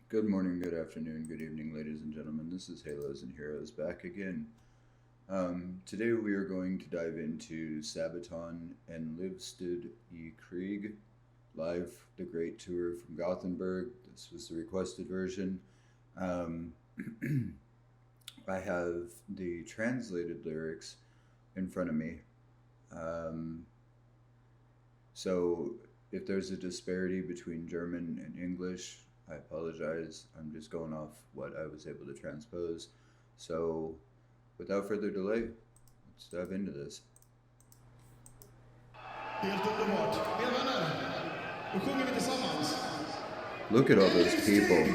Good morning, good afternoon, good evening, ladies and gentlemen. This is Halos and Heroes back again. Today we are going to dive into Sabaton En Livstid I Krig, live the Great Tour from Gothenburg. This was the requested version. I have the translated lyrics in front of me. So if there's a disparity between German and English, I apologize. I'm just going off what I was able to transpose. So without further delay, let's dive into this. Helt underbart. Mina vänner, då sjunger vi tillsammans. Look at all those people.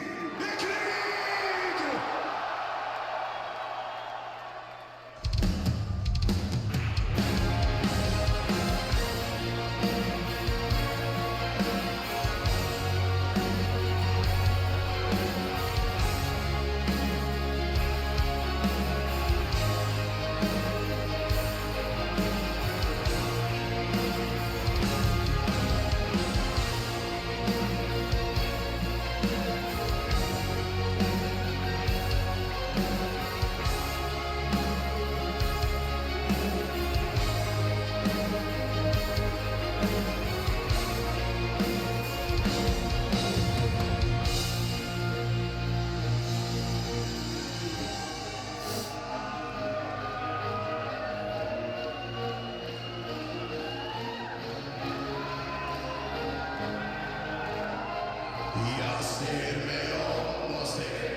Jag ser mig om och ser.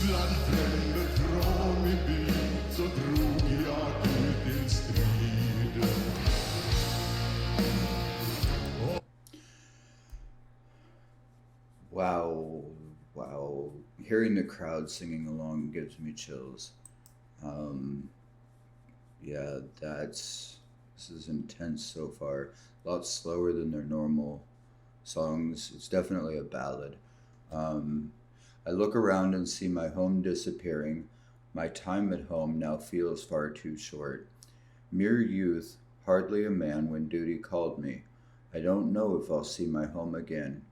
Bland fränder från min by så drog jag ut en strid. Wow. Hearing the crowd singing along gives me chills. Yeah, this is intense so far. A lot slower than their normal songs. It's definitely a ballad. I look around and see my home disappearing. My time at home now feels far too short. Mere youth, hardly a man when duty called me. I don't know if I'll see my home again.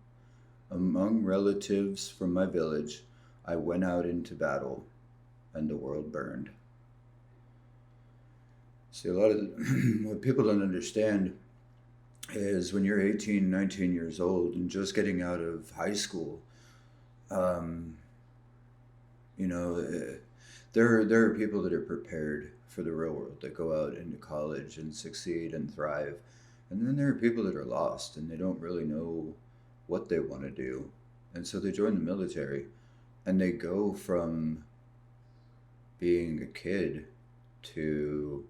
Among relatives from my village, I went out into battle, and the world burned. See, a lot of what people don't understand is when you're 18, 19 years old and just getting out of high school, there are people that are prepared for the real world, that go out into college and succeed and thrive. And then there are people that are lost and they don't really know what they want to do. And so they join the military and they go from being a kid to,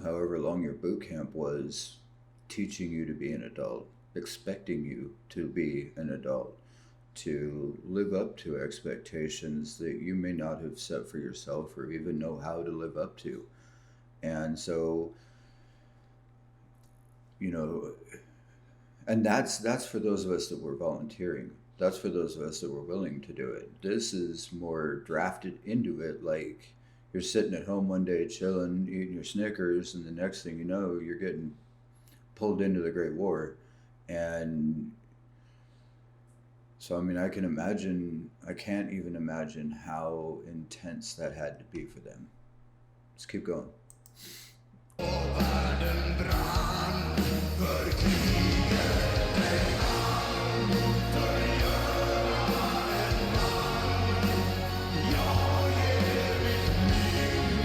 however long your boot camp was, teaching you to be an adult, expecting you to be an adult, to live up to expectations that you may not have set for yourself or even know how to live up to. And so, and that's for those of us that were volunteering. That's for those of us that were willing to do it. This is more drafted into it, like you're sitting at home one day chilling, eating your Snickers, and the next thing you know, you're getting pulled into the Great War. And so, I can't even imagine how intense that had to be for them. Let's keep going. Världen brann för kriget. Förgöra en man. Jag ger mitt liv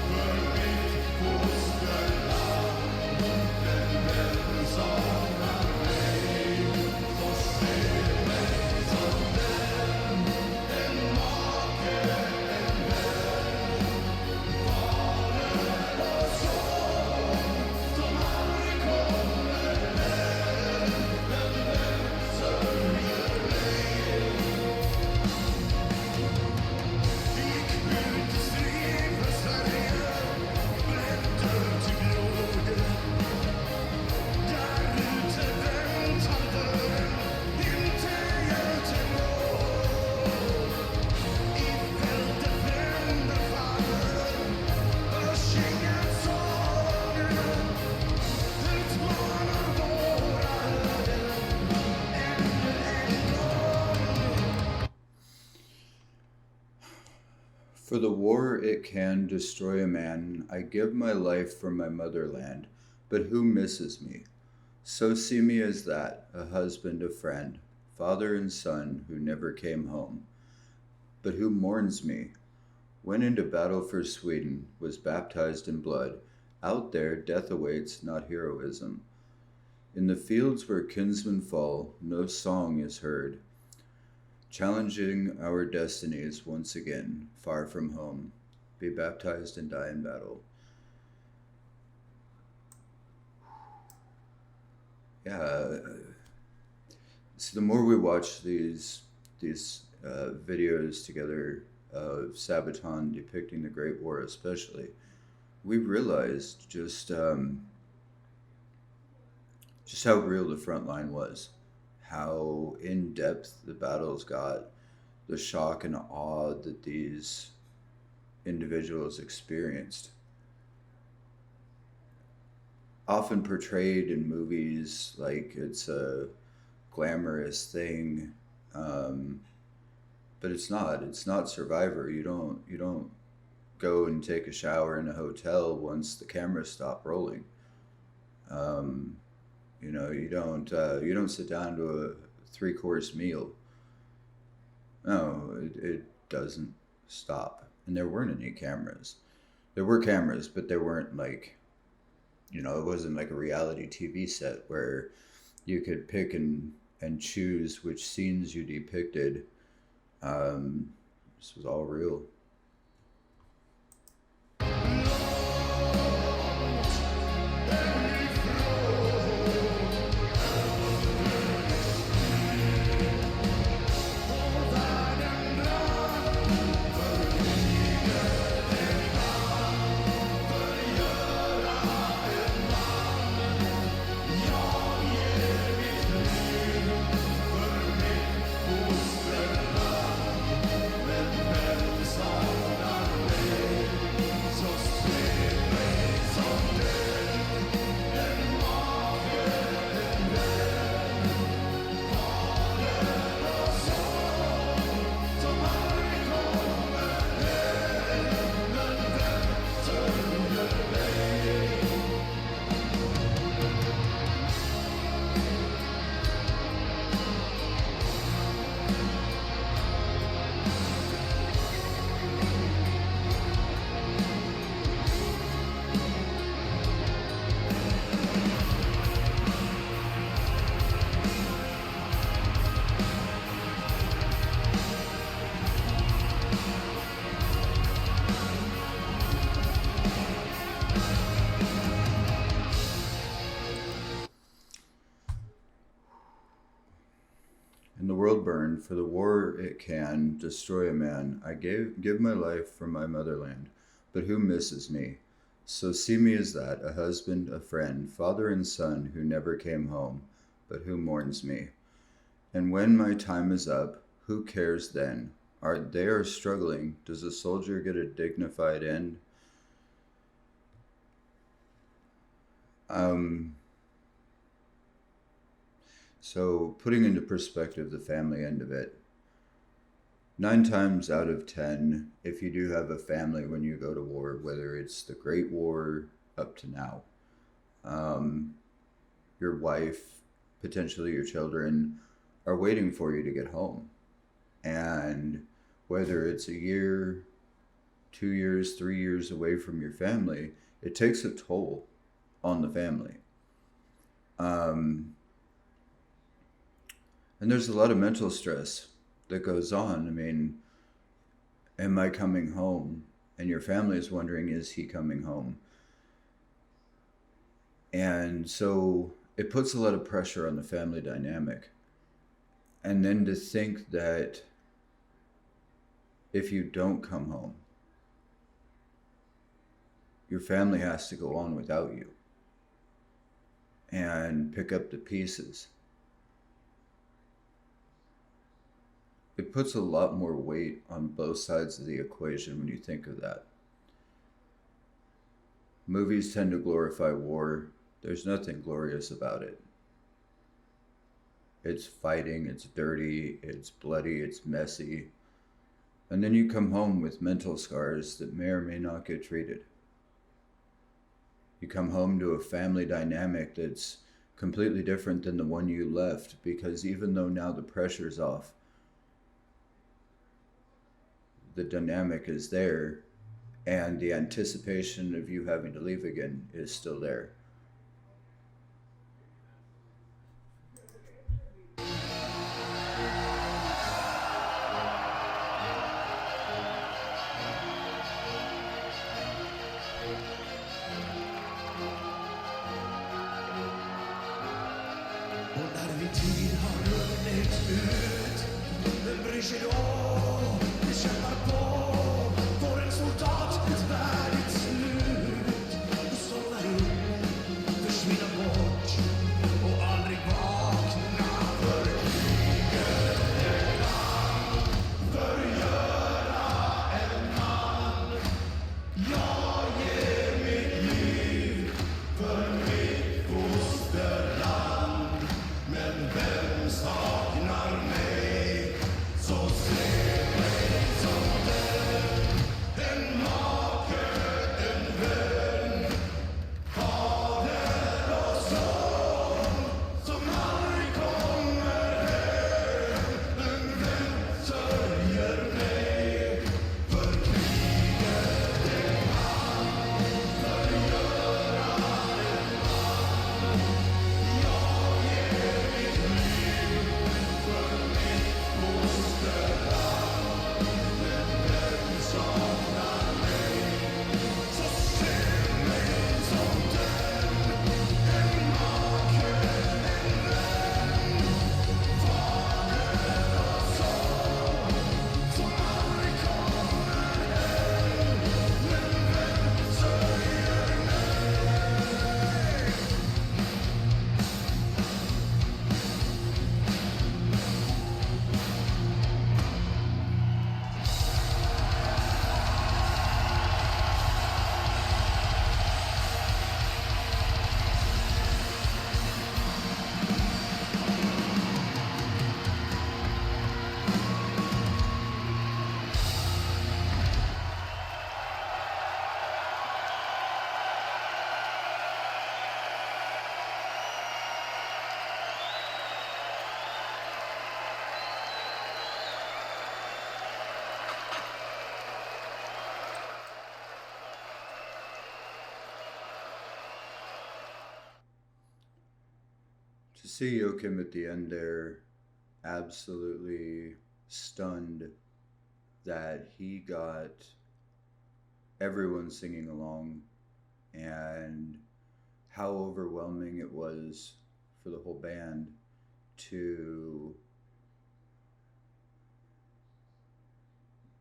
för mitt fosterland. Den vän saknar mig och ser mig som den. En make, en vän. Fader och son som aldrig For the war it can destroy a man, I give my life for my motherland, but who misses me? So see me as that, a husband, a friend, father and son who never came home. But who mourns me? Went into battle for Sweden, was baptized in blood. Out there death awaits, not heroism. In the fields where kinsmen fall, no song is heard, challenging our destinies once again, far from home. Be baptized and die in battle. Yeah, so the more we watch these videos together of Sabaton depicting the Great War, especially, we realized just how real the front line was, how in depth the battles got, the shock and awe that these individuals experienced. Often portrayed in movies like it's a glamorous thing, but it's not. It's not Survivor. You don't go and take a shower in a hotel once the cameras stop rolling. Um, you don't sit down to a three-course meal. No, it doesn't stop. And there weren't any cameras. There were cameras, but there weren't like, it wasn't like a reality TV set where you could pick and choose which scenes you depicted. This was all real. And the world burned, for the war it can destroy a man. I give my life for my motherland, but who misses me? So see me as that, a husband, a friend, father and son who never came home, but who mourns me. And when my time is up, who cares then? They are struggling. Does a soldier get a dignified end? So putting into perspective the family end of it, 9 times out of 10, if you do have a family when you go to war, whether it's the Great War up to now, your wife, potentially your children, are waiting for you to get home. And whether it's a year, 2 years, 3 years away from your family, it takes a toll on the family. And there's a lot of mental stress that goes on. I mean, am I coming home? And your family is wondering, is he coming home? And so it puts a lot of pressure on the family dynamic. And then to think that if you don't come home, your family has to go on without you and pick up the pieces. It puts a lot more weight on both sides of the equation when you think of that. Movies tend to glorify war. There's nothing glorious about it. It's fighting, it's dirty, it's bloody, it's messy. And then you come home with mental scars that may or may not get treated. You come home to a family dynamic that's completely different than the one you left, because even though now the pressure's off, the dynamic is there, and the anticipation of you having to leave again is still there. Och när din tid har runnit ut, vem bryr sig då? Vi kämpar på, får en soldat ett värdigt slut. Och somnar upp, försvinna bort och aldrig vakna. För kriget är land, förgöra en man. Jag ger mitt liv för mitt fosterland. Men vem saknar mig, så se mig som den. En make, en vän, fader och son, som aldrig kommer hem. Men vem sörjer mig, för kriget är han, förgöra en man. Jag ger mitt liv för mitt fosterland. Men vem saknar mig, så se mig som den. En make, en vän, fader och son, som aldrig kommer hem. Men vem sörjer mig? To see Joachim at the end there, absolutely stunned that he got everyone singing along, and how overwhelming it was for the whole band to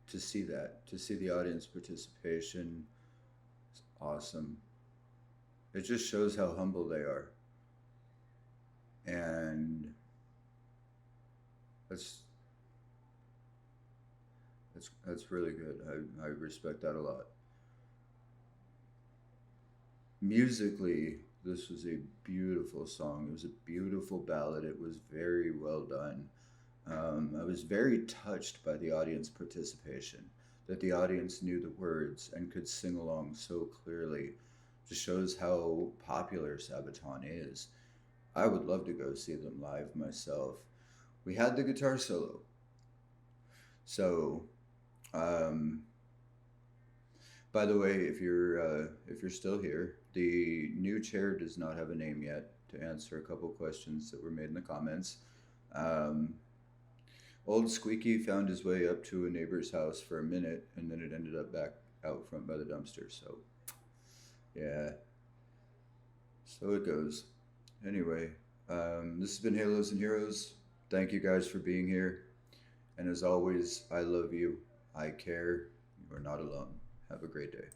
see that, to see the audience participation. It's awesome. It just shows how humble they are. And that's really good. I respect that a lot. Musically, this was a beautiful song. It was a beautiful ballad. It was very well done. I was very touched by the audience participation, that the audience knew the words and could sing along so clearly. Just shows how popular Sabaton is. I would love to go see them live myself. We had the guitar solo. So, by the way, if you're still here, the new chair does not have a name yet, to answer a couple questions that were made in the comments. Old Squeaky found his way up to a neighbor's house for a minute, and then it ended up back out front by the dumpster. So, yeah. So it goes. Anyway, this has been Halos and Heroes. Thank you guys for being here. And as always, I love you. I care. You are not alone. Have a great day.